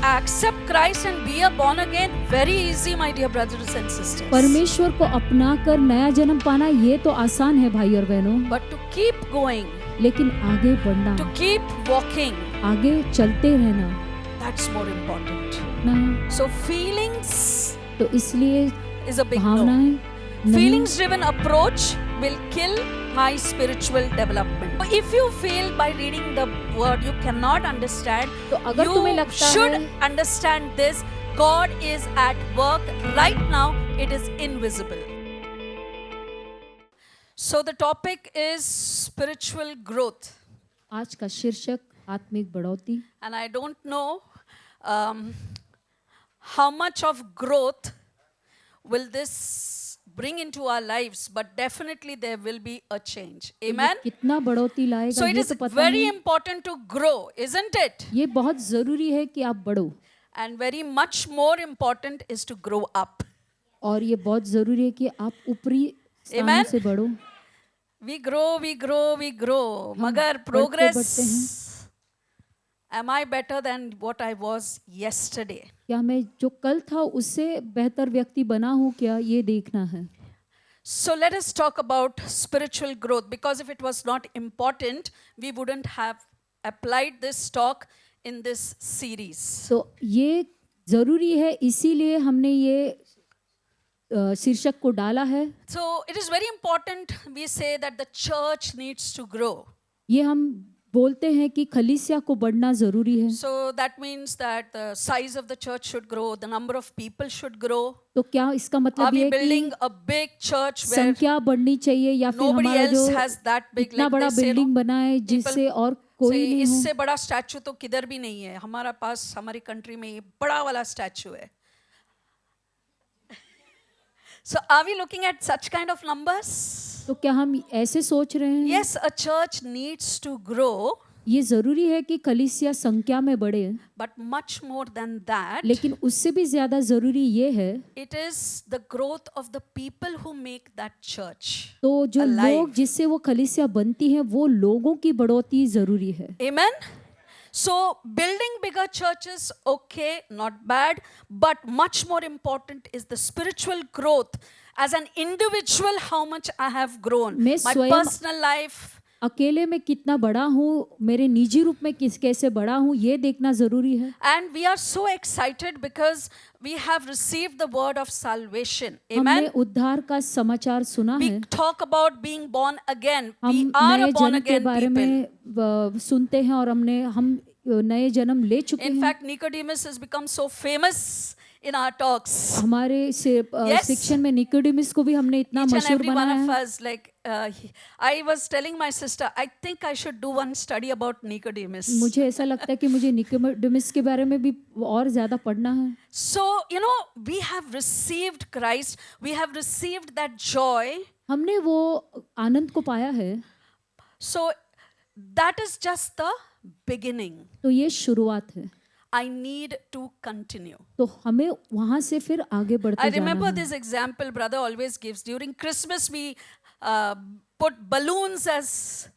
accept Christ and be a born again, very easy, my dear brothers and sisters. परमेश्वर को अपना कर नया जन्म पाना ये तो आसान है भाई और बहनों, But to keep going, लेकिन आगे बढ़ना, to keep walking, आगे चलते रहना that's more important. ना, So feelings तो इसलिए is a big no. भावनाएं नहीं, Feelings driven approach will kill my spiritual development. If you feel by reading the word you cannot understand, तो अगर तुम्हें you लगता should है understand this. God is at work right now. It is invisible. So the topic is spiritual growth. आज का शीर्षक आत्मिक बढ़ोतरी, And I don't know how much of growth will this bring into our lives, but definitely there will be a change. Amen. कितना बढ़ोतरी लाएगा So it ये is तो पता very नहीं, important to grow, isn't it? ये बहुत जरूरी है कि आप बढ़ो, And very much more important is to grow up. और ये बहुत जरूरी है कि आप ऊपरी स्थानों Amen. से बढ़ो. We grow, we grow, we grow. हम मगर बढ़ते progress, am I better than what I was yesterday? क्या मैं जो कल था उससे बेहतर व्यक्ति बना हूँ क्या, ये देखना है. So let us talk about spiritual growth, because if it was not important, we wouldn't have applied this talk in this series. तो ये जरूरी है, इसीलिए हमने ये शीर्षक को डाला है. So it is very important we say that the church needs to grow. ये हम बोलते हैं कि कलीसिया को बढ़ना जरूरी है. So that means that the size of the church should grow, the number of people should grow. तो क्या इसका Are मतलब we ये है building कि a big church where संख्या बढ़नी चाहिए या फिर nobody हमारा else जो has that big, इतना like बड़ा they say, बिल्डिंग no? बनाए जिससे और कोई say, नहीं हो. इससे बड़ा स्टैचू तो किधर भी नहीं है, हमारा पास हमारी कंट्री में ये बड़ा वाला स्टैचू है. So are we looking at such kind of numbers? तो क्या हम ऐसे सोच रहे हैं? Yes, a church needs to grow, ये जरूरी है कि कलीसिया संख्या में बढ़े, but much more than that, लेकिन उससे भी ज्यादा जरूरी ये है it is the growth of the people who make that church. तो जो alive. लोग जिससे वो कलीसिया बनती है वो लोगों की बढ़ोतरी जरूरी है. Amen. So building bigger churches, okay, not bad, but much more important is the spiritual growth. As an individual, how much I have grown. मैं My स्वयं personal life. अकेले में कितना बड़ा हूँ, मेरे निजी रूप में कैसे बड़ा हूँ, ये देखना जरूरी है. And we are so excited because we have received the word of salvation. हमने Amen. उद्धार का समाचार सुना We है. talk about being born again. We हम are नए a born जन्म के again बारे people. में सुनते हैं और हम नए जन्म ले चुके In हैं. fact, Nicodemus has become so famous in our talks. हमारे Yes. शिक्षण में निकोडेमस को भी हमने इतना Each and मशहूर every one बनाया of है. us, like I was telling my sister, I think I should do one study about Nicodemus. मुझे ऐसा लगता है कि मुझे निकोडेमस के बारे में भी और ज्यादा पढ़ना है. So, you know, we have received Christ, we have received that joy. हमने वो आनंद को पाया है. So, that is just the beginning. तो ये शुरुआत है. I need to continue. तो हमें वहां से फिर आगे I बढ़ते जाना remember है. this example brother always gives. During Christmas, we put balloons as,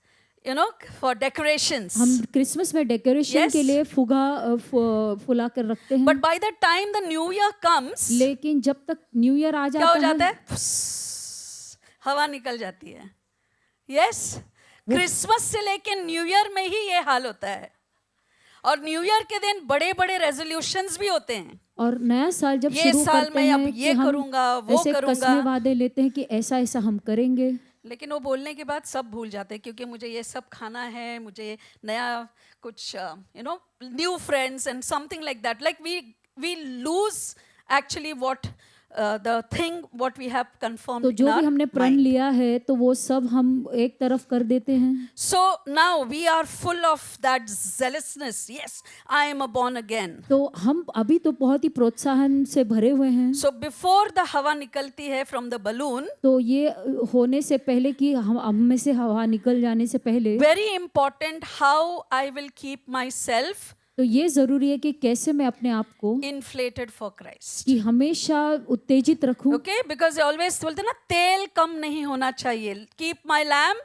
you know, for decorations. हम क्रिसमस में डेकोरेशन Yes. के लिए फुला कर रखते हैं. But by the time the new year comes, लेकिन जब तक न्यू ईयर आ क्या हो जाता जाता है, है? फुस, हवा निकल जाती है. यस, क्रिसमस से लेके न्यू ईयर में ही ये हाल होता है. और न्यू ईयर के दिन बड़े बड़े रेजोल्यूशंस भी होते हैं. और नया साल जब ये शुरू साल करते में अब हैं कि ये हम करूंगा, वो ऐसे करूंगा. कसमें वादे लेते हैं कि ऐसा ऐसा हम करेंगे. लेकिन वो बोलने के बाद सब भूल जाते हैं, क्योंकि मुझे ये सब खाना है, मुझे नया कुछ you know new friends and something like that. Like we lose actually what the thing what we have confirmed तो इन जो भी आवर हमने प्रण माइंड. लिया है तो वो सब हम एक तरफ कर देते हैं. So now we are full of that zealousness. Yes, I am a born again. तो हम अभी तो बहुत ही प्रोत्साहन से भरे हुए हैं. So before the हवा निकलती है from the balloon, तो ये होने से पहले कि हम में से हवा निकल जाने से पहले very important how I will keep myself तो ये जरूरी है कि कैसे मैं अपने आप को inflated for Christ. कि हमेशा उत्तेजित रखूं. Okay, because they always बोलते हैं ना, तेल कम नहीं होना चाहिए. Keep my lamp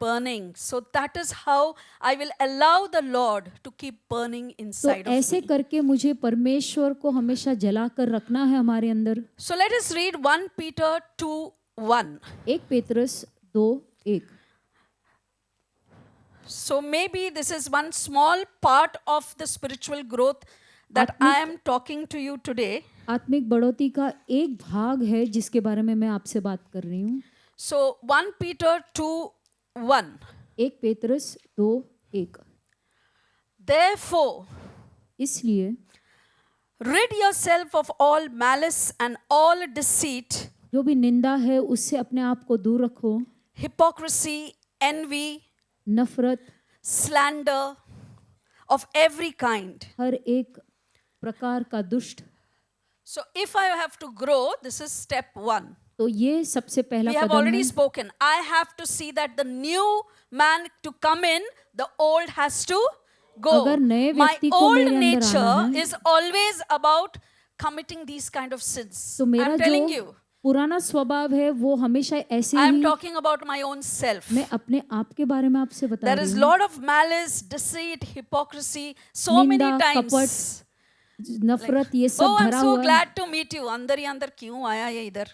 burning. So that is how I will allow the Lord to keep burning तो inside of ऐसे me. करके मुझे परमेश्वर को हमेशा जला कर रखना है हमारे अंदर। So let us read 1 Peter 2:1. 1 पेतरस 2:1। So maybe this is one small part of the spiritual growth that I am talking to you today. आत्मिक बढ़ोतरी का एक भाग है जिसके बारे में मैं आपसे बात कर रही हूँ। So 1 Peter 2:1. 1 पेतरस 2:1। Therefore, इसलिए rid yourself of all malice and all deceit, जो भी निंदा है उससे अपने आप को दूर रखो। hypocrisy, envy, नफरत, slander of every kind. हर एक प्रकार का दुष्ट। So if I have to grow, this is step 1. तो ये सबसे पहला We have कदम already है। spoken. I have to see that the new man to come in, the old has to go. अगर नए My व्यक्ति को old मेरे अंदर आना nature है, is always about committing these kind of sins. तो मेरा I'm telling जो you. पुराना स्वभाव है वो हमेशा ऐसे I am he. talking about my own self. मैं अपने आप के बारे में आपसे बता There रही is हूँ। lot of malice, deceit, hypocrisy, so many निंदा, times. कपट, नफरत ये सब Oh, I'm भरा so हुआ है। glad to meet you. अंदर ही अंदर क्यों आया ये इधर?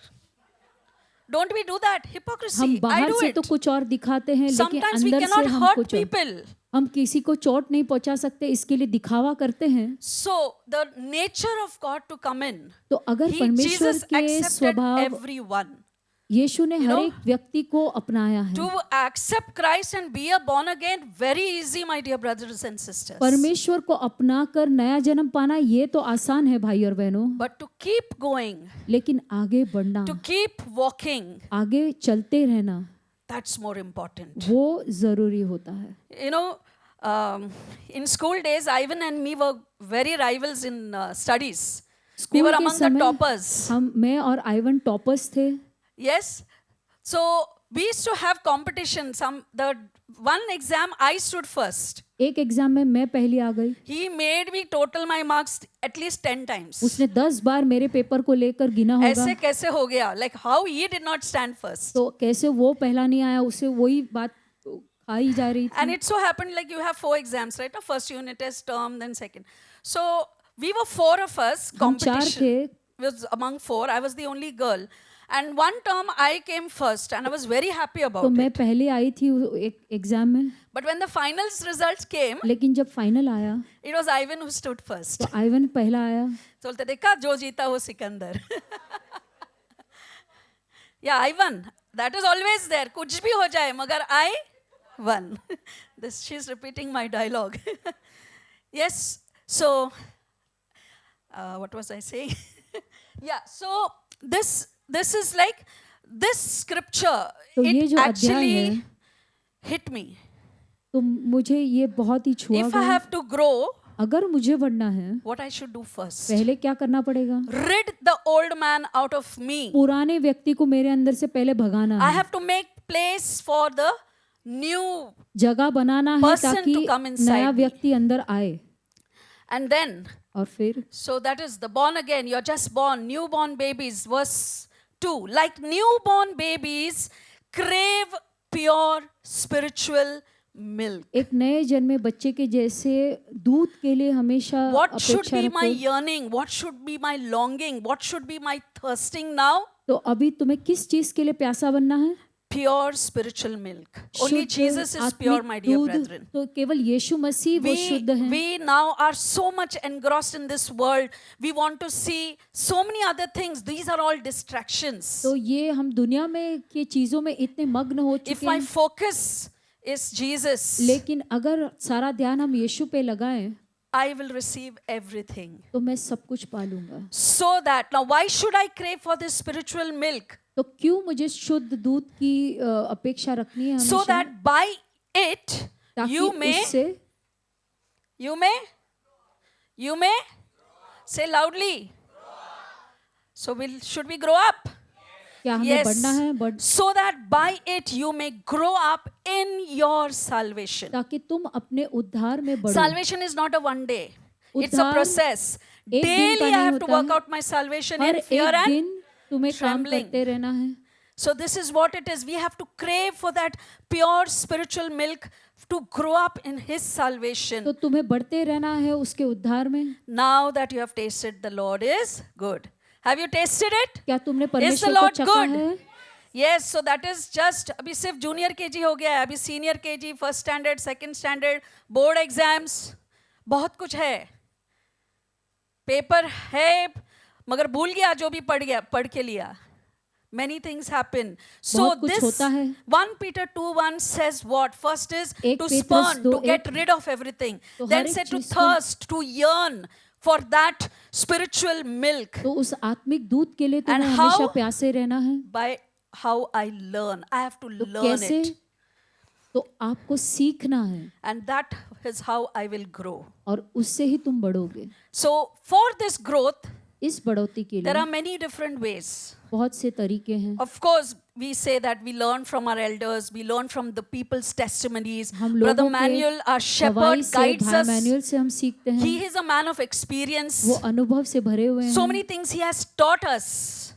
Don't we do that? हम Hypocrisy. I बाहर do से it. तो कुछ और दिखाते हैं, लेकिन Sometimes we अंदर से cannot हम hurt कुछ और। people. हम किसी को चोट नहीं पहुंचा सकते, इसके लिए दिखावा करते हैं। So the nature of God to come in. तो अगर परमेश्वर Jesus के accepted स्वभाव, everyone. यीशु ने हर know, एक व्यक्ति को अपनाया है। To accept Christ and be a born again, very easy, my dear brothers and sisters. परमेश्वर को अपना कर नया जन्म पाना ये तो आसान है भाई और बहनों, But to keep going, लेकिन आगे बढ़ना, to keep walking, आगे चलते रहना, that's more important. वो जरूरी होता है। You know, in school days, Ivan and me were very rivals in studies. We school were के among the समय toppers. मैं और आइवन टॉपर्स थे। Yes. So we used to have competition. The one exam I stood first. एक exam में मैं पहली आ गई। He made me total my marks at least 10 times. उसने 10 बार मेरे पेपर को लेकर गिना होगा। ऐसे कैसे हो गया? Like how he did not stand first. तो कैसे वो पहला नहीं आया, उसे वही बात खाई जा रही And थी। it so happened like you have 4 exams, right? First unit test, term, then second. So we were 4 of us. हम 4 Competition थे। was among 4. I was the only girl. And one term I came first and I was very happy तो about मैं it. पहले आई थी एक exam में, But when the finals results came, लेकिन जब फाइनल आया it was Ivan who stood first. तो आइवन पहला आया। तो बोलते देखा जो जीता वो Sikandar. Yeah, Ivan, that is always there. कुछ भी हो जाए मगर I won. This she's repeating my dialogue. Yes. So what was I saying? Yeah. So this is like this scripture. तो ये It जो अध्याय actually है, hit me. तो मुझे ये बहुत ही छुआ If I गया। have to grow, अगर मुझे बढ़ना है, what I should do first? पहले क्या करना पड़ेगा? Rid the old man out of me. पुराने व्यक्ति को मेरे अंदर से पहले भगाना I है, have to make place for the new. जगह बनाना है person ताकि to come inside नया me. व्यक्ति अंदर आए। And then, और फिर so that is the born again, you're just born, newborn babies, verse 2. Like newborn babies crave pure spiritual milk. एक नए जन्मे बच्चे के जैसे दूध के लिए हमेशा What should अपेक्षा be my रखो। yearning? What should be my longing? What should be my thirsting now? तो अभी तुम्हें किस चीज के लिए प्यासा बनना है? Pure spiritual milk. Only शुद्ध Jesus is आत्मिक pure, my dear दूध। brethren. तो केवल यीशु मसीह वो शुद्ध है। We now are so much engrossed in this world. We want to see so many other things. These are all distractions. तो ये हम दुनिया में की चीजों में इतने मग्न हो If चुके my हैं, focus is Jesus, लेकिन अगर सारा ध्यान हम यीशु पे लगाएं I will receive everything. तो मैं सब कुछ पा लूंगा। So that, now why should I crave for this spiritual milk? तो क्यों मुझे शुद्ध दूध की अपेक्षा रखनी है So हमेशा? that by it ताकि you may say loudly. So should we grow up? क्या हमें Yes. बढ़ना है? बढ़ So that by it you may grow up in your salvation. ताकि तुम अपने उद्धार में बढ़ो। Salvation is not a one day. It's a उद्धार process. एक दिन का Daily I नहीं have to होता work है। out my salvation her in fear एक and दिन तुम्हें काम trembling. करते रहना है। So this is what it is. We have to crave for that pure spiritual milk to grow up in His salvation. तो तुम्हें बढ़ते रहना है उसके उद्धार में। Now that you have tasted, the Lord is good. Have you tasted it? क्या तुमने Is the परमेश्वर को Lord चखा good? है? Yes, so that is just अभी सिर्फ जूनियर केजी हो गया है, अभी senior KG, first standard, second standard, board exams, बहुत कुछ है, पेपर है, मगर भूल गया जो भी पढ़ के लिया. Many things happen. So बहुत कुछ this होता है। 1 Peter 2:1 says what? First is एक to Petrus spurn, to 2:1 get rid of everything. तो Then हर एक say to चीज़ को- thirst, to yearn for that spiritual milk. तो उस आत्मिक दूध के लिए And तुम्हें how? हमेशा प्यासे रहना है। By how I learn. I have to तो learn कैसे? it. तो आपको सीखना है And that is how I will grow. और उससे ही तुम बढ़ोगे। So for this growth, इस बढ़ोतरी के there लिए are many different ways. बहुत से तरीके हैं। Of course, we say that we learn from our elders, we learn from the people's testimonies. हम Brother लोगों Manuel, our के shepherd, गवाही से, guides भाई us. मैनुअल से हम सीखते हैं। He is a man of experience. वो अनुभव से भरे हुए So हैं। many things he has taught us.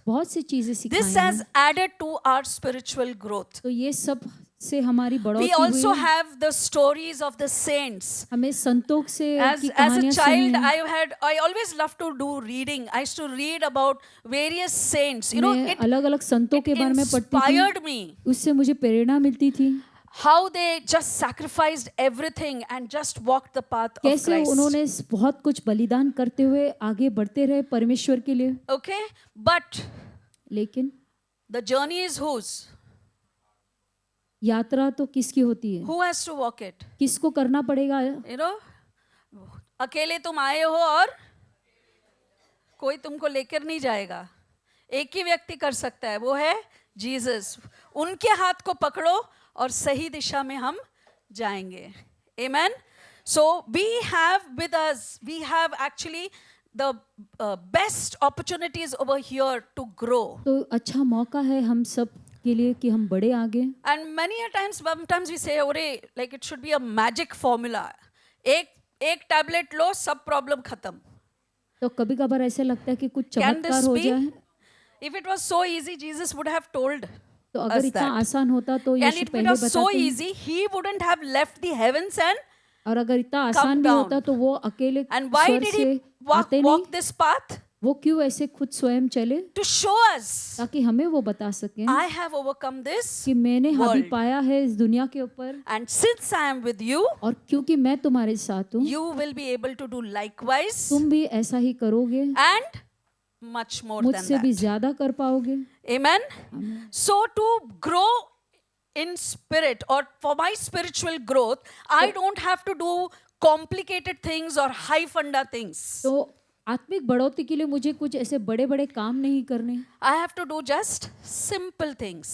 बहुत सी चीजें This सिखाई has हैं। added to our spiritual growth. तो ये सब से हमारी We बढ़ोतरी also हुई है। have the stories of the saints. हमें संतों से As की a कहानियां child, सुनी हैं। I always loved to do reading. I used to read about various saints. You know, मैं it अलग-अलग संतों के बारे में पढ़ती inspired थी। me. उससे मुझे प्रेरणा मिलती थी। How they just sacrificed everything and just walked the path of कैसे Christ. उन्होंने बहुत कुछ बलिदान करते हुए आगे बढ़ते रहे परमेश्वर के लिए। Okay, but लेकिन the journey is whose? यात्रा तो किसकी होती है? Who has to walk it? किसको करना पड़ेगा? You know, अकेले तुम आए हो और कोई तुमको लेकर नहीं जाएगा. एक ही व्यक्ति कर सकता है, वो है जीसस. उनके हाथ को पकड़ो और सही दिशा में हम जाएंगे. Amen. So we have with us, we have actually the best opportunities over here to grow. तो अच्छा मौका है हम सब के लिए कि हम बढ़े आगे। And many a times, sometimes we say, "Ore, like it should be a magic formula. एक टैबलेट लो, सब प्रॉब्लम खत्म." तो कभी कभार ऐसे लगता है कि कुछ Can चमत्कार this हो be? जाए। If it was so easy, Jesus would have told तो us अगर इतना that. आसान होता तो And यीशु if it पहले was so बताते। easy, he wouldn't have left the heavens and और अगर इतना आसान भी down. होता तो वो अकेले and why स्वर्ग did से he walk आते नहीं। this path? वो क्यों ऐसे खुद स्वयं चले? To show us, ताकि हमें वो बता सकें I have overcome this, कि मैंने हावी world. पाया है इस दुनिया के ऊपर। and since I am with you, और क्योंकि मैं तुम्हारे साथ हूँ, you will be able to do likewise तुम भी ऐसा ही करोगे, and much more than मुझसे भी that. ज्यादा कर पाओगे। Amen. So to grow in spirit or for my spiritual growth, I don't have to do complicated things or high funda things. तो आत्मिक बढ़ोतरी के लिए मुझे कुछ ऐसे बड़े बड़े काम नहीं करने, I have to do just simple things.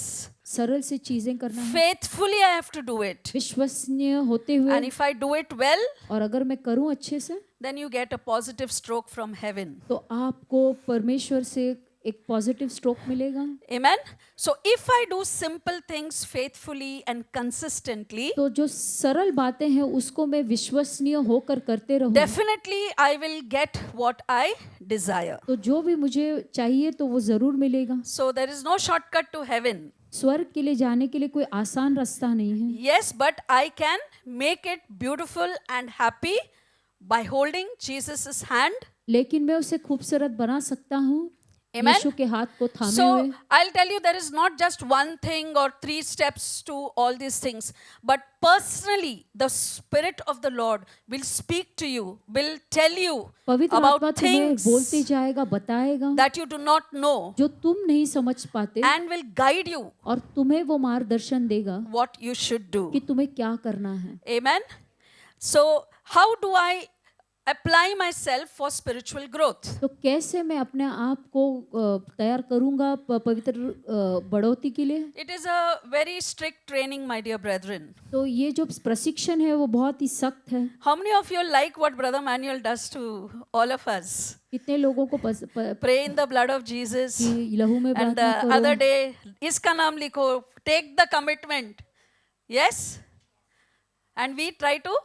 सरल से चीजें करना है। Faithfully I have to do it. विश्वसनीय होते हुए, And if I do it well, और अगर मैं करूं अच्छे से, then you get a positive stroke from heaven. तो आपको परमेश्वर से एक पॉजिटिव स्ट्रोक मिलेगा। Amen. So if I do simple things faithfully and consistently, तो जो सरल बातें हैं उसको मैं विश्वसनीय होकर करते रहूं, definitely I will get what I desire. तो जो भी मुझे चाहिए तो वो जरूर मिलेगा। So there is no shortcut to heaven. स्वर्ग के लिए जाने के लिए कोई आसान रास्ता नहीं है, Yes, but I can make it beautiful and happy by holding Jesus' hand. लेकिन मैं उसे खूबसूरत बना सकता हूँ Amen. यीशु के हाथ को थामे So हुए। I'll tell you, there is not just one thing or 3 steps to all these things, but personally the Spirit of the Lord will speak to you, will tell you पवित्र आत्मा about तुम्हें things बोलते जाएगा, बताएगा that you do not know, जो तुम नहीं समझ पाते, and will guide you और तुम्हें वो मार्गदर्शन देगा what you should do. कि तुम्हें क्या करना है। Amen. So how do I apply myself for spiritual growth? तो कैसे मैं अपने आप को तैयार करूंगा पवित्र बढ़ोतरी के लिए? It is a very strict training, my dear brethren. तो ये जो प्रशिक्षण है वो बहुत ही सख्त है। How many of you like what Brother Manuel does to all of us? कितने लोगों को Pray in the blood of Jesus. कि लहू में And the प्रार्थना other करो, day, इसका नाम लिखो, take the commitment. Yes? And we try to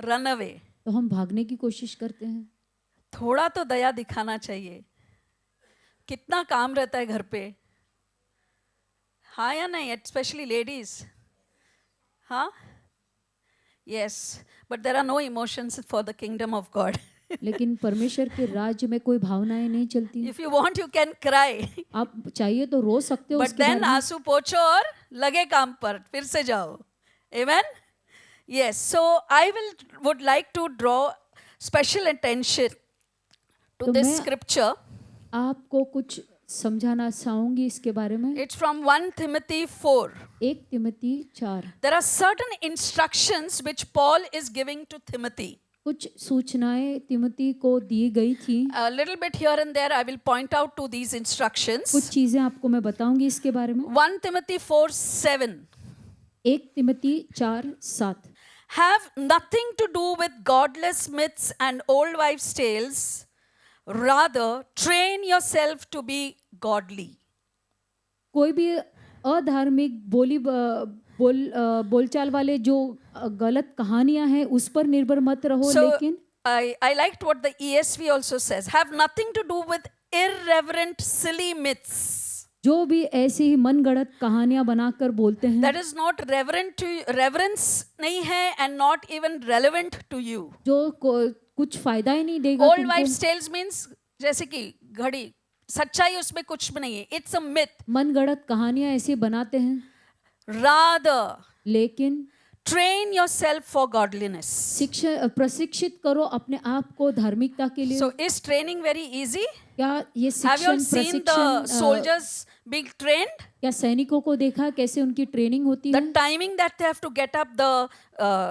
run away. तो हम भागने की कोशिश करते हैं। थोड़ा तो दया दिखाना चाहिए. कितना काम रहता है घर पे. हाँ या नहीं, especially ladies? हाँ? Yes, but there are no emotions for the kingdom of God. लेकिन परमेश्वर के राज्य में कोई भावनाएं नहीं चलती। If you want, you can cry. आप चाहिए तो रो सकते हो But उसके then बारे में। आंसू पोछो और लगे काम पर, फिर से जाओ। Amen? Yes, so I would like to draw special attention to तो this मैं scripture. आपको कुछ समझाना चाहूंगी इसके बारे में। It's from 1 Timothy 4. 1 Timothy 4। There are certain instructions which Paul is giving to Timothy. कुछ सूचनाएं तिमोथी को दी गई थी। A little bit here and there I will point out to these कुछ instructions. चीजें आपको मैं बताऊंगी इसके बारे में। 1 Timothy 4:7. 1 Timothy 4:7। Have nothing to do with godless myths and old wives' tales. Rather, train yourself to be godly. कोई भी अधार्मिक बोलचाल वाले जो गलत कहानियां हैं उस पर निर्भर मत रहो, So, लेकिन I liked what the ESV also says. Have nothing to do with irreverent, silly myths. जो भी ऐसी ही मनगढ़ंत कहानियां बनाकर बोलते हैं That is not reverent to reverence नहीं है and not even relevant to you. जो कुछ फायदा ही नहीं देगा Old तुमको। wives' tales means जैसे कि घड़ी, सच्चाई उसमें कुछ भी नहीं है. It's a myth. मनगढ़ंत कहानियां ऐसी बनाते हैं, Rather, लेकिन train yourself for godliness. प्रशिक्षित करो अपने आप को धार्मिकता के लिए। So, is training very easy? क्या ये Have you all शिक्षण seen the प्रशिक्षण soldiers being trained? क्या सैनिकों को देखा कैसे उनकी ट्रेनिंग होती The है, timing that they have to get up,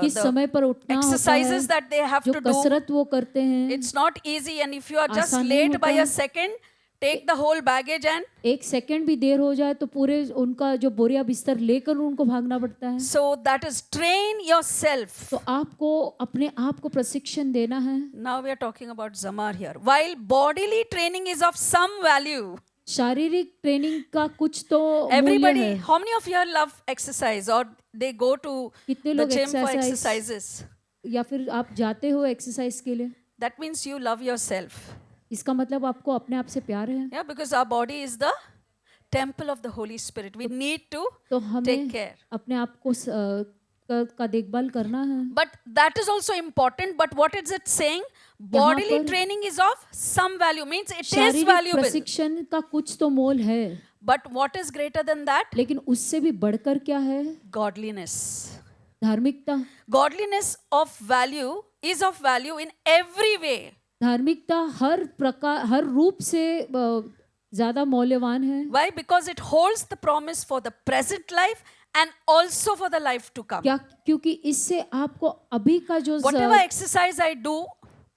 किस the समय पर उठना होता है, exercises that they have जो to do. कसरत वो करते हैं। It's not easy, and if you are just आसान नहीं late by होता a है। second, take the whole baggage and एक सेकंड भी देर हो जाए तो पूरे उनका जो बोरिया बिस्तर लेकर उनको भागना पड़ता है। so that is train yourself. तो आपको अपने आप को प्रशिक्षण देना है। Now we are talking about Zamar here. While bodily training is of some value, शारीरिक ट्रेनिंग का कुछ तो मूल्य everybody, है। how many of you all love exercise or they go to कितने the लोग gym for exercise- exercises? या फिर आप जाते हो एक्सरसाइज के लिए, That means you love yourself. इसका मतलब आपको अपने आप से प्यार है। Yeah, because our body is the temple of the Holy Spirit. We need to तो take हमें care. अपने आप को का देखभाल करना है। But that is also important. But what is it saying? Bodily पर- training is of some value. Means it is शारीरिक valuable. प्रशिक्षण का कुछ तो मोल है, But what is greater than that? लेकिन उससे भी बढ़कर क्या है? Godliness. धार्मिकता। Godliness of value is of value in every way. धार्मिकता हर प्रकार हर रूप से ज्यादा मौल्यवान है। Why? Because it holds the promise for the present life and also for the life to come. क्या? क्योंकि इससे आपको अभी का जो Whatever exercise I do,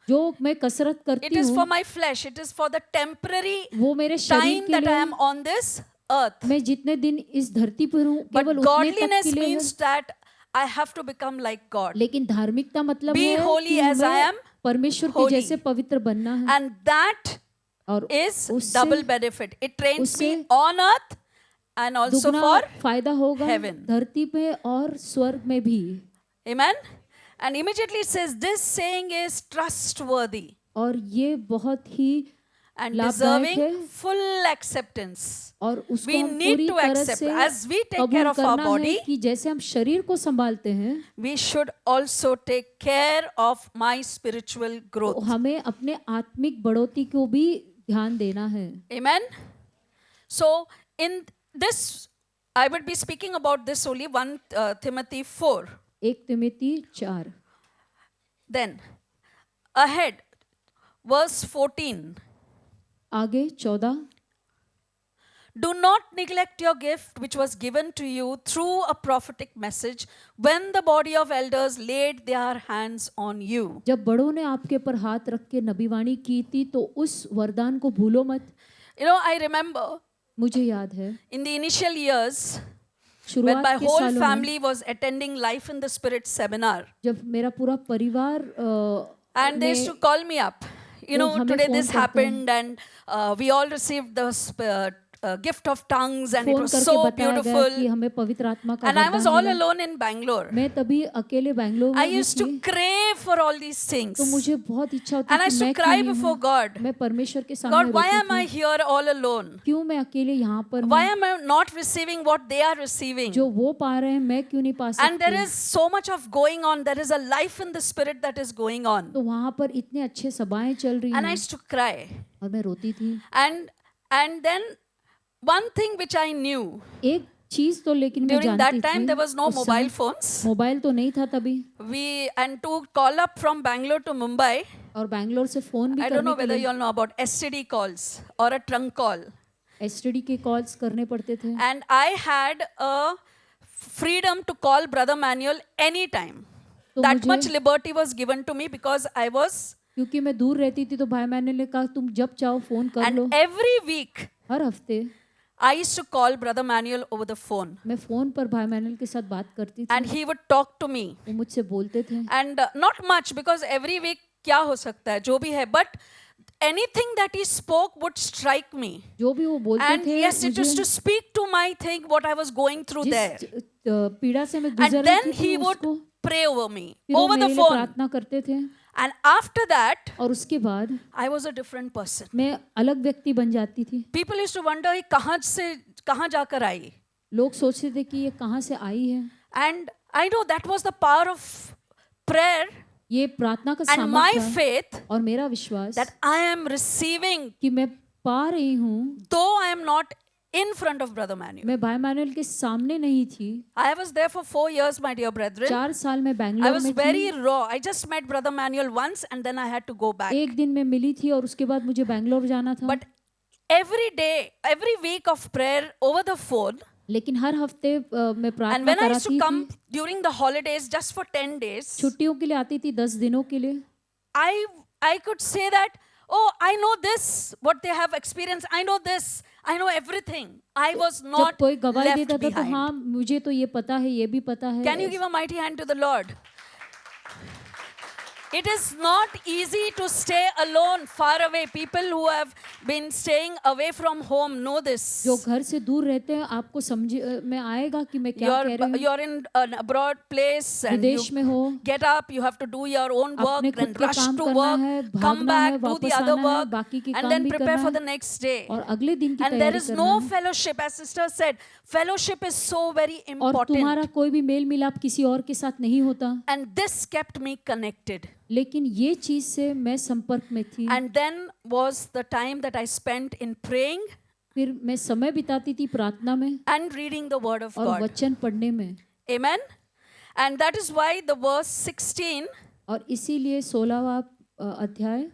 जो मैं कसरत it करती is for हूँ my flesh. It is for the temporary वो मेरे शरीर time के that I लिए, am on this earth. मैं जितने दिन इस धरती पर हूँ But केवल उतने तक godliness के लिए है। means that I have to become like God. लेकिन धार्मिकता मतलब Be है holy कि as I हमें am परमेश्वर के holy. जैसे पवित्र बनना है। And that और is उससे double benefit. It trains me उससे on earth and also दुगना for फायदा होगा heaven. धरती पे और स्वर्ग में भी। Amen. And immediately it says this saying is trustworthy और ये बहुत ही and लाभदायक deserving है full acceptance. और उसको We हम need पूरी to तरह accept से as we take care कबूल of our करना body. है कि जैसे हम शरीर को संभालते हैं, We should also take care of my spiritual तो growth. हमें अपने आत्मिक बढ़ोतरी को भी ध्यान देना है। Amen. So in this, I would be speaking about this only 1 Timothy 4. 1 Timothy 4। Then ahead, verse 14. आगे 14। Do not neglect your gift which was given to you through a prophetic message when the body of elders laid their hands on you. जब बड़ों ने आपके पर हाथ रख के नबीवाणी की थी तो उस वरदान को भूलो मत। You know, I remember मुझे याद है in the initial years when शुरुआत my के whole सालों में family was attending Life in the Spirit seminar, जब मेरा पूरा परिवार and they used to call me up. You वो know, हमें today phone this करते हैं। happened, and we all received the gift of tongues, and it phone was करके so बताया गया beautiful. कि हमें पवित्र आत्मा का And I was वरदान all मिला। alone in Bangalore. मैं तभी अकेले बैंगलोर I में used to थी, crave for all these तो things. मुझे बहुत इच्छा होती And I कि used to मैं cry क्यों नहीं before हूँ। God. मैं परमेश्वर के सामने God, why रोती am I थी, here all alone? क्यों मैं अकेले यहाँ पर Why हूँ, am I not receiving what they are receiving? जो वो पा रहे हैं मैं क्यों नहीं पा And there सकती। is so much of going on. There is a life in the spirit that is going on. तो वहाँ पर इतने अच्छे सभाएं चल रही And I हैं used to cry. और मैं रोती थी। And then one thing which I knew, एक चीज तो लेकिन मैं during जानती that time थी, there was no उस mobile समय phones. मोबाइल तो नहीं था तभी, And to call up from Bangalore to Mumbai, और बैंगलोर से फोन भी I don't करने know के whether you लिए all know about STD calls or a trunk call. STD के कॉल्स करने पड़ते थे। And I had a freedom to call Brother Manuel anytime. तो That much मुझे liberty was given to me because I was, क्योंकि मैं दूर रहती थी तो भाई मैंने ने कहा तुम जब चाहो फोन कर लो। and every week हर हफ्ते I used to call Brother Manuel over the phone. मैं फोन पर भाई मैनुअल के साथ बात करती थी, And he would talk to me. वो मुझसे बोलते थे। And not much because every week क्या हो सकता है जो भी है, but anything that he spoke would strike me. जो भी वो बोलते And थे yes, it used to मुझे speak to my thing what I was going through there. जिस पीड़ा से मैं गुजर And रही then थी he तो would उसको pray over me फिर वो over the मेरे लिए phone. प्रार्थना करते थे, And after that, और उसके बाद I was a different person. मैं अलग व्यक्ति बन जाती थी। People used to wonder ये कहाँ जाकर आई. लोग सोचते थे कि ये कहाँ से आई है। And I know that was the power of prayer ये प्रार्थना का and my सामर्थ्य था faith और मेरा विश्वास that I am receiving, कि मैं पा रही हूँ। though I am not in front of Brother Manuel. मैं भाई मैनुअल के सामने नहीं थी। I was there for 4 years, my dear brethren. 4 साल मैं I बैंगलोर was में very थी। raw. I just met Brother Manuel once and then I had to go back. एक दिन मैं मिली थी और उसके बाद मुझे बैंगलोर जाना था। But every day, every week of prayer over the phone, लेकिन हर हफ्ते मैं and प्रार्थना when I used to कराती come थी। during the holidays just for 10 days, छुट्टियों के लिए आती थी 10 दिनों के लिए। I could say that, oh, I know this, what they have experienced. I know this. I know everything. I was जब not कोई गवाही left देता था तो behind. हाँ मुझे तो ये पता है, ये भी पता है। Can you give a mighty hand to the Lord? It is not easy to stay alone, far away. People who have been staying away from home know this. जो घर से दूर रहते हैं आपको समझ में आएगा कि मैं क्या कह रही हूँ। You're in an abroad place and विदेश में you हो, get up, you have to do your own work, अपने खुद then के rush काम to करना work, है, come भागना है, back, do the वापस other आना है, work, बाकी के and काम then भी prepare करना for है the next day. और अगले दिन की And there तैयारी is करना no है। fellowship, as sister said. Fellowship is so very और तुम्हारा important. कोई भी मेल मिलाप किसी और के साथ नहीं होता, And this kept me connected. लेकिन ये चीज से मैं संपर्क में थी। And then was the time that I spent in praying फिर मैं समय बिताती थी प्रार्थना में and reading the word of और God. वचन पढ़ने में। Amen. And that is why the verse 16, और इसीलिए 16वां अध्याय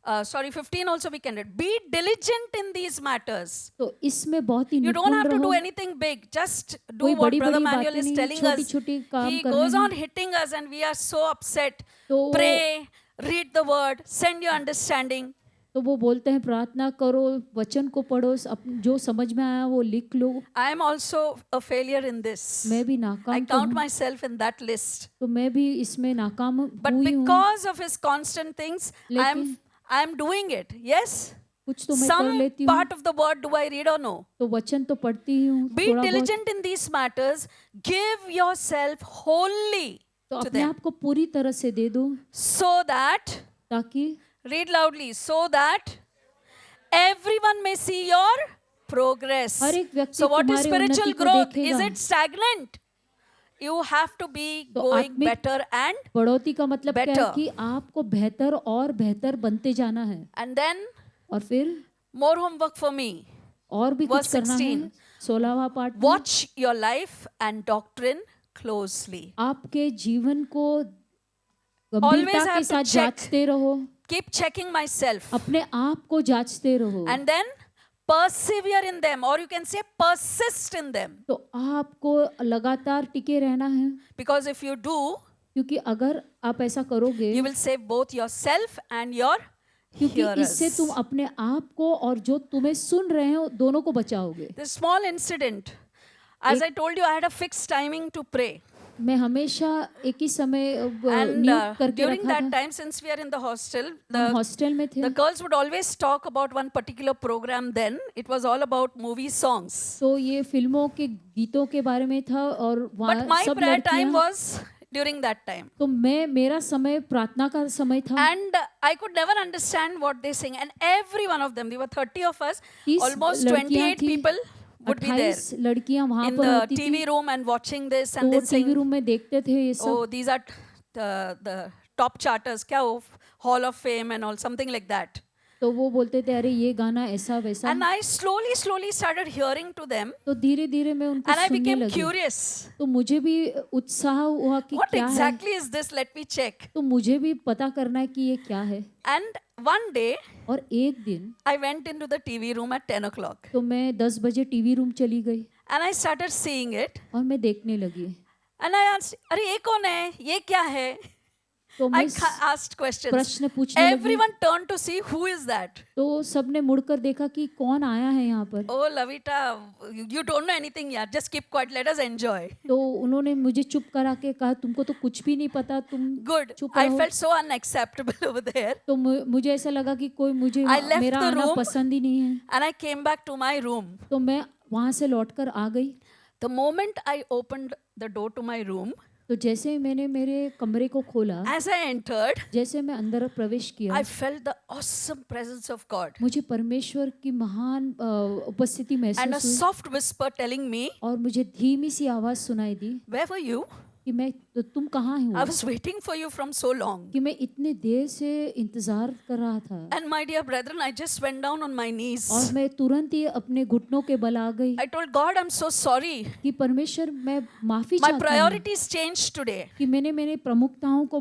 15 also we can read. Be diligent in these matters. तो इसमें बहुत ही You don't निपुण have to रहो। do anything big. Just do कोई what बड़ी Brother बड़ी Manuel बातें is नहीं, telling छोटी us. छोटी काम He करने goes हैं। on hitting us and we are so upset. तो Pray, read the word, send your understanding. तो वो बोलते हैं प्रार्थना करो, वचन को पढ़ो, जो समझ में आया वो लिख लो। I am also a failure in this. मैं भी I नाकाम तो count हूँ, myself in that list. तो मैं भी इसमें नाकाम But हुई हूँ। because of his constant things, लेकिन I am doing it. Yes? कुछ तो मैं कर Some लेती हूँ, part of the word do I read or no? तो वचन तो पढ़ती ही हूँ Be थोड़ा बहुत। diligent in these matters. Give yourself wholly तो to अपने them. आप को पूरी तरह से दे दो, So that, ताकि read loudly, so that everyone may see your progress. हर एक व्यक्ति So what is तुम्हारी spiritual उन्नति को growth? देखेगा। Is it stagnant? You have to be तो going आत्मिक better and बढ़ोतरी का मतलब क्या है better. कि आपको बेहतर और बेहतर बनते जाना है। then और फिर more homework for me. और भी कुछ Verse करना है। 16. 16वां पाठ में, Watch your life and doctrine closely. आपके जीवन को Always गंभीरता have के to साथ check. जांचते रहो, Keep checking myself. अपने आप को जांचते रहो। And then persevere in them, or you can say persist in them. तो आपको लगातार टिके रहना है, Because if you do, क्योंकि अगर आप ऐसा करोगे, you will save both yourself and your क्योंकि इससे hearers. तुम अपने आप को और जो तुम्हें सुन रहे हो दोनों को बचाओगे। This small incident, as I told you, I had a fixed timing to pray. मैं हमेशा एक ही समय And नियुक्त करके during रखा that था। time, since we are in the hostel, हम हॉस्टल में थे, the girls would always talk about one particular program then. It was all about movie songs. तो ये फिल्मों के गीतों के बारे में था और But वहाँ my सब prayer time लड़कियाँ, was during that time. तो मेरा समय प्रार्थना का समय था। And I could never understand what they sing. And every one of them, there were 30 of us, 30 almost लड़कियाँ 28 थी, people would be there 28 लड़कियाँ वहाँ in पर the होती थी। TV room and watching this तो and वो then टीवी saying, रूम में देखते थे ये सब। oh, these are the top charters, kya ho, Hall of Fame and all, something like that. तो वो बोलते थे अरे ये गाना ऐसा वैसा। And I slowly started hearing to them. तो धीरे धीरे मैं उनको And I सुनने became लगी। curious. तो मुझे भी उत्साह हुआ कि What क्या है, exactly is this? Let me check. तो मुझे भी पता करना है कि ये क्या है। And one day, और एक दिन I went into the TV room at 10 o'clock. तो मैं 10 बजे टीवी रूम चली गई And I started seeing it. और मैं देखने लगी। And I asked, अरे ये कौन है? ये क्या है? तो I मैं asked questions. प्रश्न पूछने लगी। Everyone turned to see who is that. तो सबने मुड़कर देखा कि कौन आया है यहाँ पर। Oh, Lavita, you don't know anything yet. Just keep quiet. Let us enjoy. तो उन्होंने मुझे चुप करा के कहा तुमको तो कुछ भी नहीं पता, तुम Good. चुप I रहो। felt so unacceptable over there. तो मुझे ऐसा लगा कि कोई मुझे I left मेरा the आना room. पसंद ही नहीं है। And I came back to my room. तो मैं वहाँ से लौटकर आ गई। The moment I opened the door to my room, तो जैसे ही मैंने मेरे कमरे को खोला, as I entered, जैसे मैं अंदर प्रवेश किया, I felt the awesome presence of God. मुझे परमेश्वर की महान उपस्थिति And a महसूस हुई soft whisper telling me, और मुझे धीमी सी आवाज सुनाई दी where were you? कि मैं तो तुम कहाँ I हो, was waiting for you from so long. कि मैं इतने देर से इंतजार कर रहा था। And my dear brethren, I just went down on my knees. और मैं तुरंत ही अपने घुटनों के बल आ गई I told God, I'm so sorry. कि परमेश्वर मैं माफी My चाहता हूँ priorities changed today. कि मैंने मेरे प्रमुखताओं को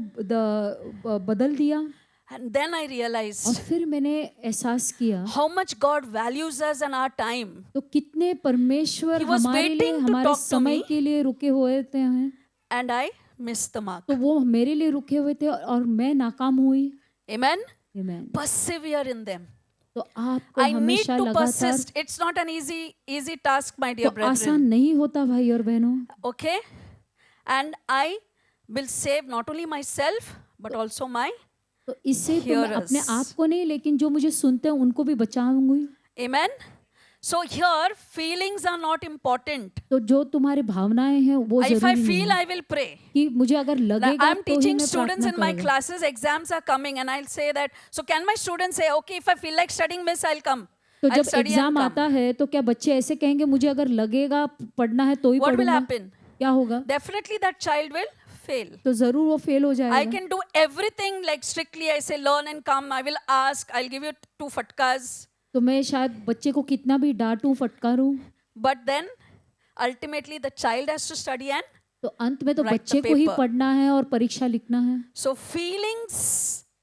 बदल दिया। And then I और realized फिर मैंने एहसास किया how much God values us and our time. तो कितने परमेश्वर He was हमारे लिए, waiting to हमारे talk to समय me. के लिए रुके हुए थे हैं। And I missed the mark. तो वो मेरे लिए रुके हुए थे और मैं नाकाम हुई। Amen? आमीन। Persevere in them. तो आपको I need हमेशा to लगातार, persist. It's not an easy task, my dear तो आसान brethren. नहीं होता भाई और बहनों। Okay? And I will save not only myself, but also my तो इससे तो मैं hearers. अपने आप को नहीं लेकिन जो मुझे सुनते हैं उनको भी बचाऊंगी। Amen? So here, feelings are not important. तो जो तुम्हारी भावनाएं हैं वो If I जरूरी नहीं feel, है I will pray. कि मुझे अगर Now, लगेगा I'm तो ही teaching मैं students प्रार्थना in my करूंगा। classes, exams are coming, and I'll say that, so can my students say, okay, if I feel like studying, miss, I'll come. तो I'll जब study and एग्जाम come. आता है तो क्या बच्चे ऐसे कहेंगे मुझे अगर लगेगा पढ़ना है तो ही What will पढ़ूंगा? happen? क्या होगा? Definitely that child will fail. तो जरूर वो फेल हो I जाएगा। can do everything like strictly. I say, learn and come. I will ask. I'll give you 2 fatkas. तो मैं शायद बच्चे को कितना भी डांटूं फटकारूं, But then, ultimately, the child has to study and तो अंत में तो Write the बच्चे को ही paper. पढ़ना है और परीक्षा लिखना है। so feelings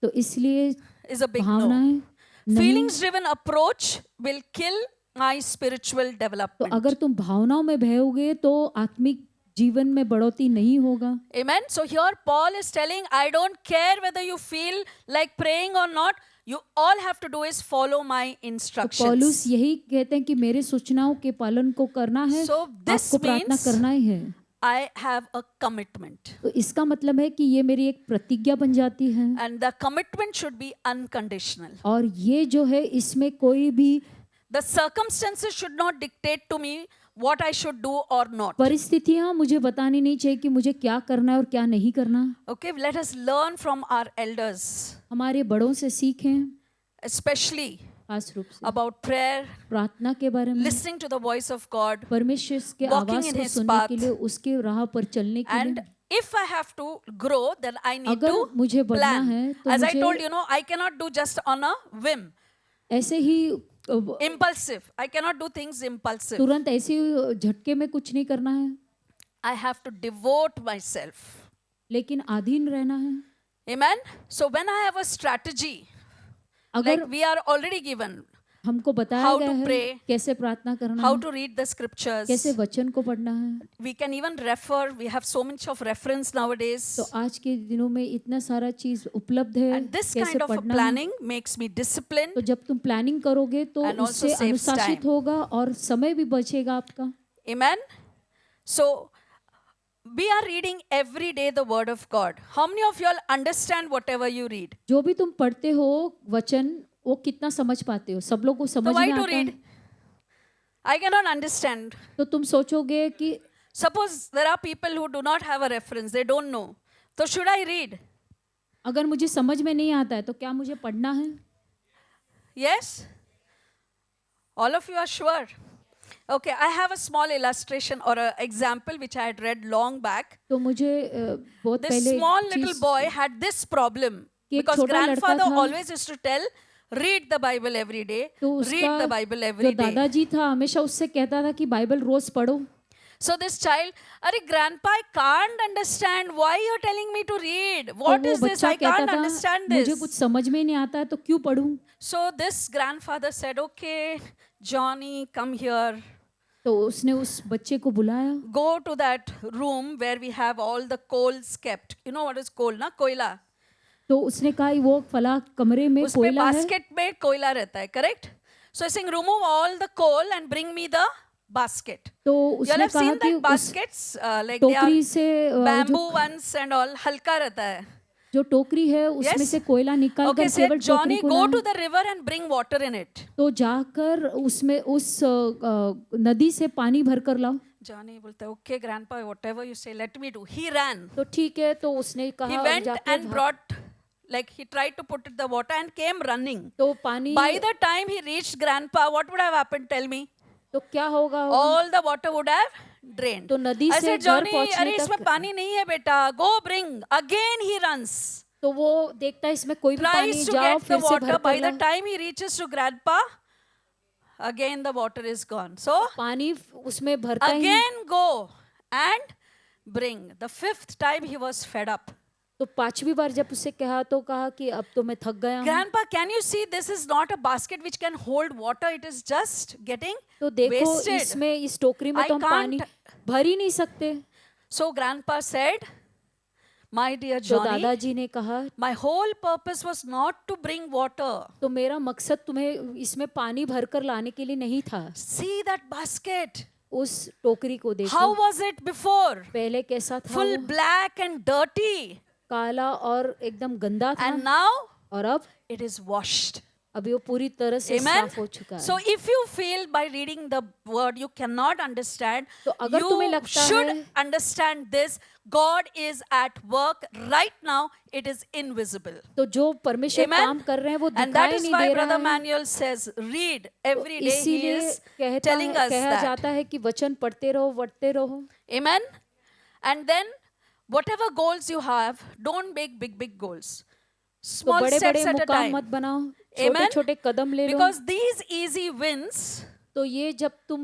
तो इसलिए is a big no. भावनाएं नहीं। Feelings driven approach will kill my spiritual तो development. अगर तुम भावनाओं में बहोगे तो आत्मिक जीवन में बढ़ोतरी नहीं होगा। Amen. So here Paul is telling, I don't care whether you feel like praying or not. You all have to do is follow my तो instructions. पौलुस यही कहते हैं कि मेरे सूचनाओं के पालन को करना है, So this आपको प्रार्थना means करना ही है। I have a commitment. तो इसका मतलब है कि ये मेरी एक प्रतिज्ञा बन जाती है And the commitment should be unconditional. और ये जो है इसमें कोई भी The circumstances should not dictate to me what I should do or not. परिस्थितियां मुझे बतानी नहीं चाहिए कि मुझे क्या करना है और क्या नहीं करना। Okay, let us learn from our elders, हमारे बड़ों से सीखें, especially खास रूप से about prayer, प्रार्थना के बारे में, listening to the voice of God. परमेश्वर के walking आवाज in को His सुनने path. के लिए, उसके राह पर चलने के And लिए। if I have to grow, then I need अगर to मुझे बढ़ना plan. है तो As I मुझे told you, know, I cannot do just on a whim, ऐसे ही impulsive. I cannot do things impulsive. तुरंत ऐसे ही झटके में कुछ नहीं करना है, I have to devote myself. लेकिन अधीन रहना है। Amen. So when I have a strategy, अगर like we are already given, हमको बताया how गया to है pray, कैसे प्रार्थना करना how है, to read the scriptures, कैसे वचन को पढ़ना है, we can even refer. We have so much of reference nowadays. तो आज के दिनों में इतना सारा चीज उपलब्ध है And this कैसे kind of a पढ़ना है। planning makes me disciplined. तो जब तुम प्लानिंग करोगे तो And also उससे saves अनुशासित time. होगा और समय भी बचेगा आपका। Amen. So we are reading every day the word of God. How many of you all understand whatever you read? जो भी तुम पढ़ते हो वचन, वो कितना समझ पाते हो? सब लोग को So समझ why में to आता है? read? I cannot understand. तो तुम सोचोगे कि Suppose there are people who do not have a reference, they don't know. So should I read? अगर मुझे समझ में नहीं आता है तो क्या मुझे पढ़ना है? Yes? All of you are sure? Okay, I have a small illustration or an example which I had read long back. तो मुझे बहुत This पहले small एक little चीज boy had this problem कि एक because छोटा लड़का grandfather था, always used to tell, read the Bible every day, तो read the उसका Bible जो every day. दादाजी था हमेशा उससे कहता था कि बाइबल रोज पढ़ो. So this child, Are grandpa, I can't understand. Why you're telling me to read? तो What वो is this? बच्चा I कहता can't था understand मुझे कुछ this. समझ में नहीं आता है तो क्यों पढ़ूं? So this grandfather said, okay, Johnny, come here. तो उसने उस बच्चे को बुलाया, Go to that room where we have all the coals kept. You know what is coal, na? कोयला. तो उसने कहा वो फला कमरे में उसमें कोयला है. basket में कोयला रहता है, correct? So he's saying, remove all the coal and bring me the basket. तो You all उसने have कहा seen कि that उस baskets, like they टोकरी are से bamboo ones and all, हल्का रहता है. जो टोकरी है उसमें Yes? से कोयला निकाल Okay, कर said केवल टोकरी Johnny, को go to लाया. the river and bring water in it. तो जाकर उसमें उस नदी से पानी भर कर लाओ. Johnny बोलता है, okay, grandpa, whatever you say, let me do. He ran. तो ठीक है, तो उसने He कहा went जाके and brought, like he tried to put it the water and came running. तो पानी, By the time he reached grandpa, what would have happened? Tell me. तो क्या होगा? All the water would have drained. तो नदी I से said, घर Johnny, पहुंचने अरे इसमें तक, पानी नहीं है बेटा. Go bring. Again he runs. तो वो देखता है इसमें कोई भी पानी, Tries to जाओ get the फिर से water. भर By कर the लाओ. time he reaches to grandpa, again the water is gone. So पानी उसमें भरता ही नहीं. again go and bring. The fifth time he was fed up. तो पांचवी बार जब उससे कहा तो कहा कि अब तो मैं थक गया हूँ. Grandpa, can you see this is not a basket which can hold water? It is just getting तो देखो wasted. इसमें इस टोकरी में I तो हम पानी can't- भर ही नहीं सकते. So grandpa said, my dear तो Johnny, दादाजी ने कहा my whole purpose was not to bring water. तो मेरा मकसद तुम्हें इसमें पानी भर कर लाने के लिए नहीं था. See that basket. उस टोकरी को देखो, How was it before? पहले कैसा था? Full वो black and dirty. काला और एकदम गंदा था. And now और अब it is washed. अभी वो पूरी तरह से Amen. साफ हो चुका है. So if you feel by reading the word you cannot understand, तो अगर तुम्हें you लगता should है- understand this. God is at work right now. It is invisible. तो जो परमेश्वर Amen. काम कर रहे हैं वो And that दिखाई is नहीं why दे Brother रहा है. Manuel says, read every day. He इसीलिए is कहता telling है, us कहा that. जाता है कि वचन पढ़ते रहो, पढ़ते रहो. Amen. And then whatever goals you have, don't make big goals. तो Small बड़े steps बड़े at a मुकाम time. मत बनाओ, छोटे Amen. छोटे कदम ले लो. Because these easy wins तो ये जब तुम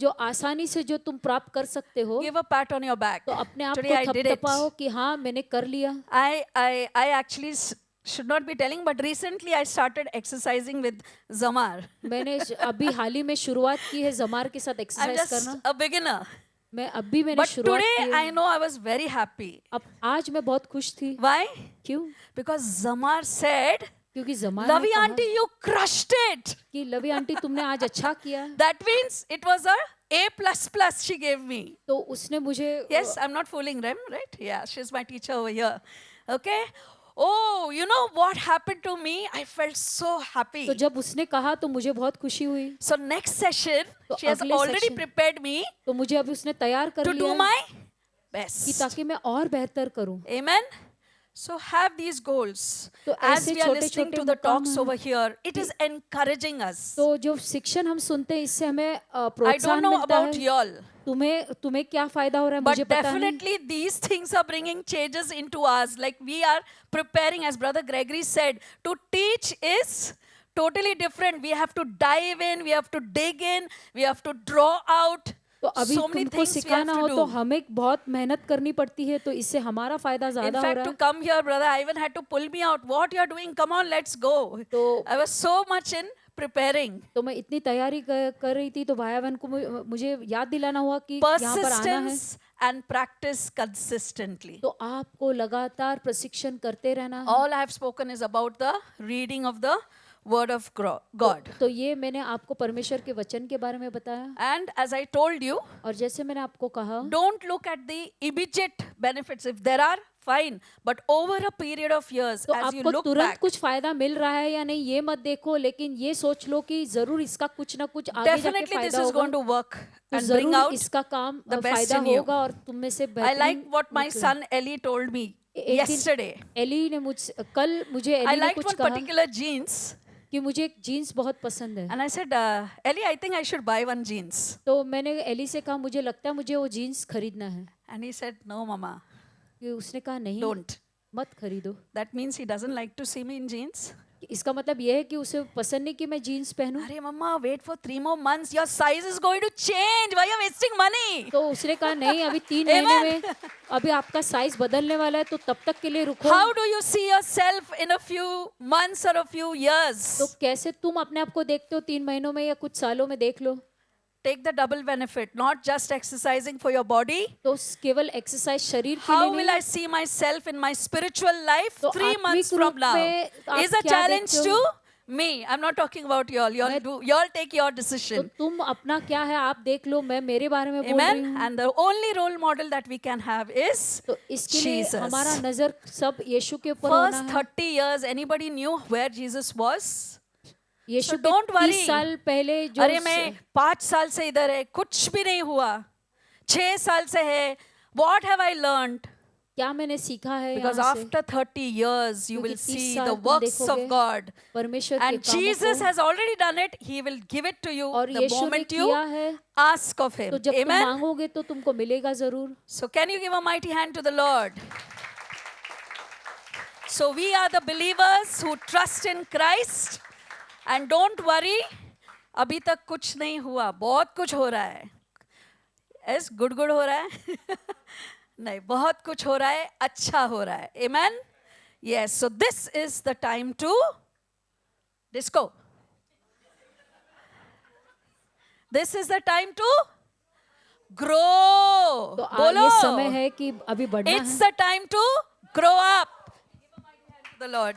जो आसानी से जो तुम प्राप्त कर सकते हो, give a pat on your back. तो अपने आप Today I को did it. थपथपाओ कि हाँ मैंने कर लिया. I actually should not be telling, but recently I started exercising with Zamar. मैंने अभी हाल ही में शुरुआत की है जमार के साथ I'm एक्सरसाइज just करना. a beginner. मैं अभी मैंने But शुरुआत today की I है. know I was very happy. अब आज मैं बहुत खुश थी. Why? क्यों? Because Zamar said, क्योंकि जमार Lavi ने कहा auntie, you crushed it. कि लवी आंटी तुमने आज अच्छा किया. That means it was a A++ she gave me. तो उसने मुझे Yes, I'm not fooling them, right? Yeah, she's my teacher over here. Okay? Oh, you know what happened to me? I felt so happy. तो जब उसने कहा तो मुझे बहुत खुशी हुई. So next session, तो she has अगले already session- prepared me तो मुझे अभी उसने तैयार कर to do लिया my कि best. ताकि मैं और बेहतर करूं. Amen. So have these goals. तो As ऐसे we are listening छोटे-छोटे to the मुकाम talks हैं. over here, it is encouraging us. तो जो शिक्षण हम सुनते हैं इससे हमें I don't प्रोत्साहन know मिलता about है. y'all, तुम्हें क्या फायदा हो रहा है but मुझे पता नहीं. definitely these things are bringing changes into us. Like we are preparing, as Brother Gregory said, to teach is totally different. We have to dive in, we have to dig in, we have to draw out. तो अभी So many तुमको things we have सिखाना to हो do. तो हमें बहुत मेहनत करनी पड़ती है. तो इससे हमारा फायदा In ज्यादा हो fact, रहा to है. come here, Brother Ivan had to pull me out. What you're doing? Come on, let's go. तो I was so much in preparing. तो मैं इतनी तैयारी कर रही थी तो भाई बहन को मुझे याद दिलाना हुआ कि यहाँ पर आना है. Persistence and practice consistently. तो आपको लगातार प्रशिक्षण करते रहना है. All I have spoken is about the reading of the word of God. तो ये मैंने आपको परमेश्वर के वचन के बारे में बताया, And as I told you, और जैसे मैंने आपको कहा, don't look at the immediate benefits. If there are, fine. But over a period of years, तो as you आपको look तुरंत back, कुछ फायदा मिल रहा है या नहीं ये मत देखो, लेकिन ये सोच लो कि जरूर इसका कुछ ना कुछ आगे जाके definitely this फायदा is going होगा, to work तो and bring जरूर out इसका काम the best फायदा in you. होगा और तुम में से I like बेहतरीन what my निकले। son Ellie told me एक दिन yesterday. एली ने कल मुझे I एली ने liked कुछ one कहा particular jeans, कि मुझे एक जीन्स बहुत पसंद है, and I said, Ellie, I think I should buy one jeans. तो मैंने एली से कहा मुझे लगता है मुझे वो जीन्स खरीदना है, And he said, no, Mama, कि उसने कहा नहीं don't. मत खरीदो। That means he doesn't like to see me in jeans. इसका मतलब ये है कि उसे पसंद नहीं कि मैं jeans पहनूं। Arey, Mama, wait for 3 more months. Your size is going to change. Why are you wasting money? तो उसने कहा नहीं अभी 3 महीने में अभी आपका साइज बदलने वाला है, तो तब तक के लिए रुको। How do you see yourself in a few months or a few तो years? कैसे तुम अपने आप को देखते हो 3 महीनों में या कुछ सालों में, देख लो। Take the double benefit, not just exercising for your body. तो केवल एक्सरसाइज शरीर के How लिए will नहीं, I see myself in my spiritual life तो 3 months आत्मिक from रूप now? में आप Is a क्या challenge देखते to हो? me. I'm not talking about y'all. Y'all मैं- do. Y'all take your तो decision. तुम अपना क्या है आप देख लो, मैं मेरे बारे में बोल रही Amen. हूँ। And the only role model that we can have is तो इसके लिए Jesus. हमारा नजर सब यीशु के ऊपर होना First है। 30 years, anybody knew where Jesus was? Yeshu So के don't 30 worry. साल पहले जो अरे मैं 5 साल से इधर है, कुछ भी नहीं हुआ. 6 साल से है. What have I learned? क्या मैंने सीखा है Because यहाँ से, after 30 years, you क्योंकि will 30 see साल the तुम works of देखोगे God. परमेश्वर के And कामों Jesus को, has already done it. He will give it to you और the यीशु ने moment you किया है, ask of Him. तो जब तुम Amen. मांगोगे तो तुमको मिलेगा जरूर। So can you give a mighty hand to the Lord? So we are the believers who trust in Christ. And don't worry, अभी तक कुछ नहीं हुआ, बहुत कुछ हो रहा है. Yes, good हो रहा है. नहीं, बहुत कुछ हो रहा है, अच्छा हो रहा है. Amen. Yes, so this is the time to disco. This is the time to grow. तो बोलो. ये समय है कि अभी बढ़ना It's है। the time to grow up. Give a mighty hand to the Lord.